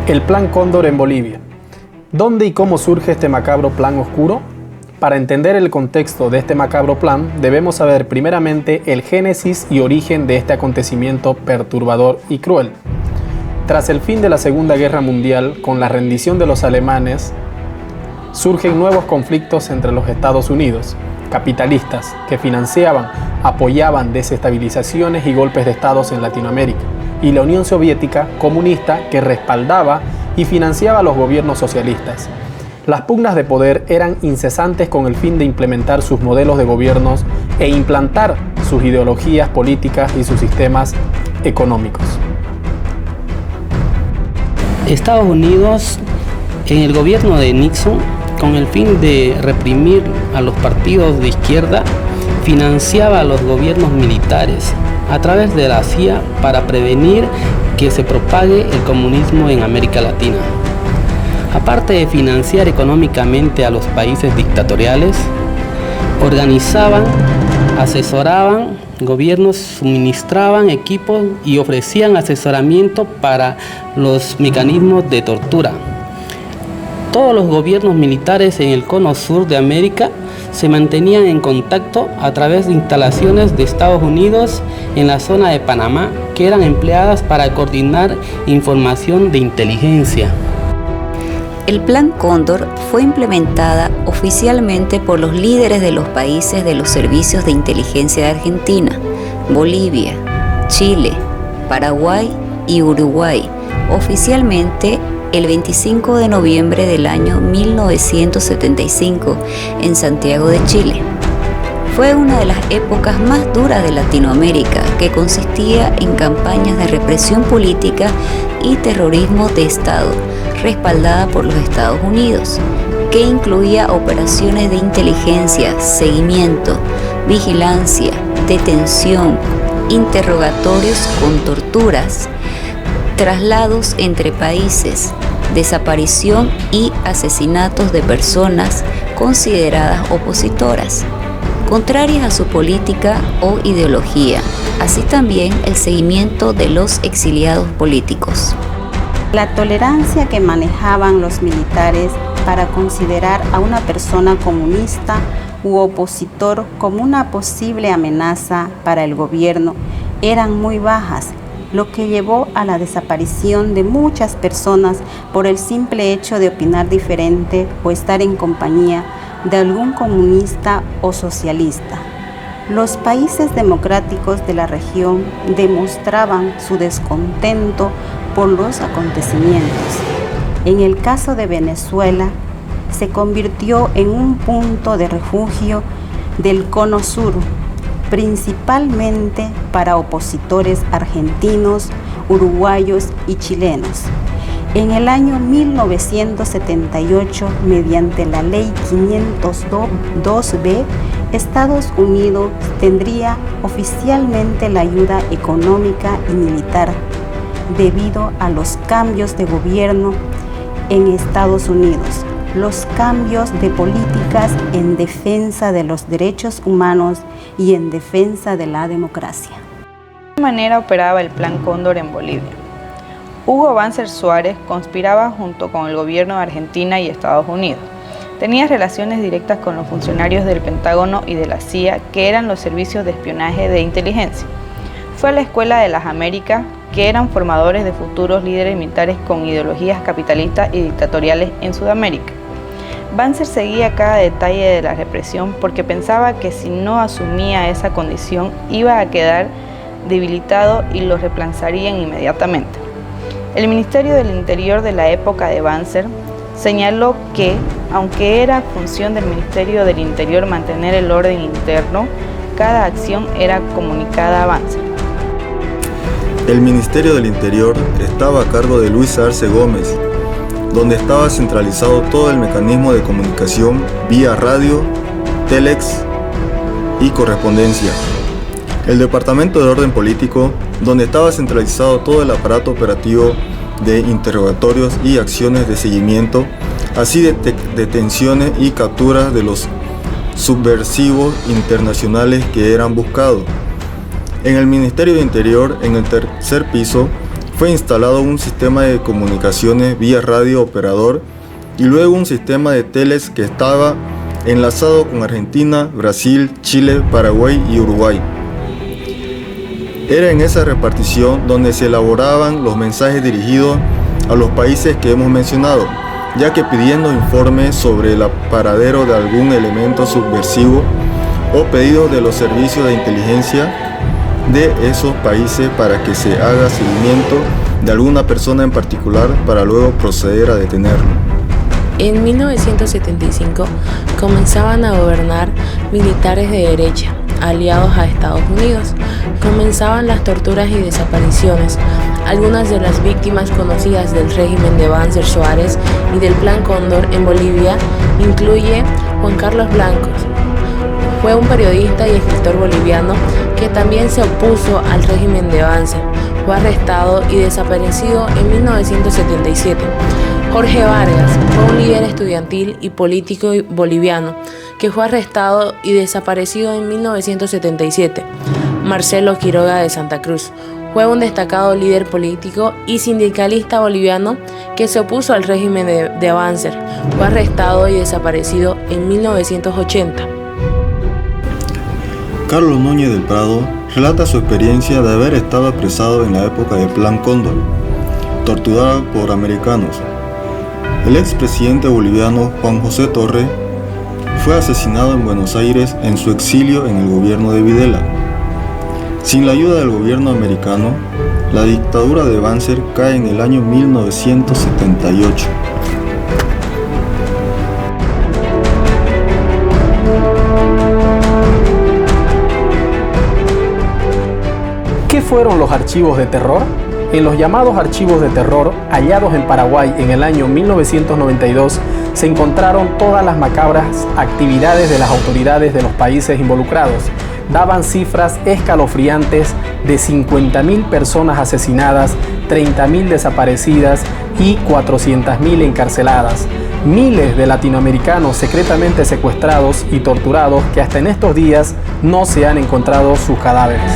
El Plan Cóndor en Bolivia. ¿Dónde y cómo surge este macabro plan oscuro? Para entender el contexto de este macabro plan, debemos saber primeramente el génesis y origen de este acontecimiento perturbador y cruel. Tras el fin de la Segunda Guerra Mundial, con la rendición de los alemanes, surgen nuevos conflictos entre los Estados Unidos, capitalistas que financiaban, apoyaban desestabilizaciones y golpes de estados en Latinoamérica, y la Unión Soviética comunista que respaldaba y financiaba a los gobiernos socialistas. Las pugnas de poder eran incesantes con el fin de implementar sus modelos de gobiernos e implantar sus ideologías políticas y sus sistemas económicos. Estados Unidos, en el gobierno de Nixon, con el fin de reprimir a los partidos de izquierda, financiaba a los gobiernos militares a través de la CIA para prevenir que se propague el comunismo en América Latina. Aparte de financiar económicamente a los países dictatoriales, organizaban, asesoraban gobiernos, suministraban equipos y ofrecían asesoramiento para los mecanismos de tortura. Todos los gobiernos militares en el cono sur de América se mantenían en contacto a través de instalaciones de Estados Unidos en la zona de Panamá, que eran empleadas para coordinar información de inteligencia. El Plan Cóndor fue implementada oficialmente por los líderes de los países de los servicios de inteligencia de Argentina, Bolivia, Chile, Paraguay y Uruguay, oficialmente el 25 de noviembre del año 1975 en Santiago de Chile. Fue una de las épocas más duras de Latinoamérica, que consistía en campañas de represión política y terrorismo de Estado, respaldada por los Estados Unidos, que incluía operaciones de inteligencia, seguimiento, vigilancia, detención, interrogatorios con torturas, traslados entre países, desaparición y asesinatos de personas consideradas opositoras, contrarias a su política o ideología, así también el seguimiento de los exiliados políticos. La tolerancia que manejaban los militares para considerar a una persona comunista u opositor como una posible amenaza para el gobierno eran muy bajas, lo que llevó a la desaparición de muchas personas por el simple hecho de opinar diferente o estar en compañía de algún comunista o socialista. Los países democráticos de la región demostraban su descontento por los acontecimientos. En el caso de Venezuela, se convirtió en un punto de refugio del Cono Sur, principalmente para opositores argentinos, uruguayos y chilenos. En el año 1978, mediante la Ley 502B, Estados Unidos tendría oficialmente la ayuda económica y militar debido a los cambios de gobierno en Estados Unidos, los cambios de políticas en defensa de los derechos humanos y en defensa de la democracia. ¿De qué manera operaba el Plan Cóndor en Bolivia? Hugo Banzer Suárez conspiraba junto con el gobierno de Argentina y Estados Unidos. Tenía relaciones directas con los funcionarios del Pentágono y de la CIA, que eran los servicios de espionaje de inteligencia. Fue a la Escuela de las Américas, que eran formadores de futuros líderes militares con ideologías capitalistas y dictatoriales en Sudamérica. Banzer seguía cada detalle de la represión porque pensaba que si no asumía esa condición iba a quedar debilitado y lo reemplazarían inmediatamente. El Ministerio del Interior de la época de Banzer señaló que, aunque era función del Ministerio del Interior mantener el orden interno, cada acción era comunicada a Banzer. El Ministerio del Interior estaba a cargo de Luis Arce Gómez, donde estaba centralizado todo el mecanismo de comunicación vía radio, telex y correspondencia. El Departamento de Orden Político, donde estaba centralizado todo el aparato operativo de interrogatorios y acciones de seguimiento, así de detenciones y capturas de los subversivos internacionales que eran buscados. En el Ministerio de Interior, en el tercer piso, fue instalado un sistema de comunicaciones vía radio operador y luego un sistema de teles que estaba enlazado con Argentina, Brasil, Chile, Paraguay y Uruguay. Era en esa repartición donde se elaboraban los mensajes dirigidos a los países que hemos mencionado, ya que pidiendo informes sobre el paradero de algún elemento subversivo o pedidos de los servicios de inteligencia de esos países para que se haga seguimiento de alguna persona en particular para luego proceder a detenerlo. En 1975 comenzaban a gobernar militares de derecha, aliados a Estados Unidos. Comenzaban las torturas y desapariciones. Algunas de las víctimas conocidas del régimen de Banzer Suárez y del Plan Cóndor en Bolivia incluye Juan Carlos Blancos. Fue un periodista y escritor boliviano que también se opuso al régimen de Banzer. Fue arrestado y desaparecido en 1977. Jorge Vargas fue un líder estudiantil y político boliviano que fue arrestado y desaparecido en 1977. Marcelo Quiroga de Santa Cruz fue un destacado líder político y sindicalista boliviano que se opuso al régimen de Banzer. Fue arrestado y desaparecido en 1980. Carlos Núñez del Prado relata su experiencia de haber estado apresado en la época del Plan Cóndor, torturado por americanos. El expresidente boliviano Juan José Torre fue asesinado en Buenos Aires en su exilio en el gobierno de Videla. Sin la ayuda del gobierno americano, la dictadura de Banzer cae en el año 1978. ¿Qué fueron los archivos de terror? En los llamados archivos de terror, hallados en Paraguay en el año 1992, se encontraron todas las macabras actividades de las autoridades de los países involucrados. Daban cifras escalofriantes de 50.000 personas asesinadas, 30.000 desaparecidas y 400.000 encarceladas. Miles de latinoamericanos secretamente secuestrados y torturados que hasta en estos días no se han encontrado sus cadáveres.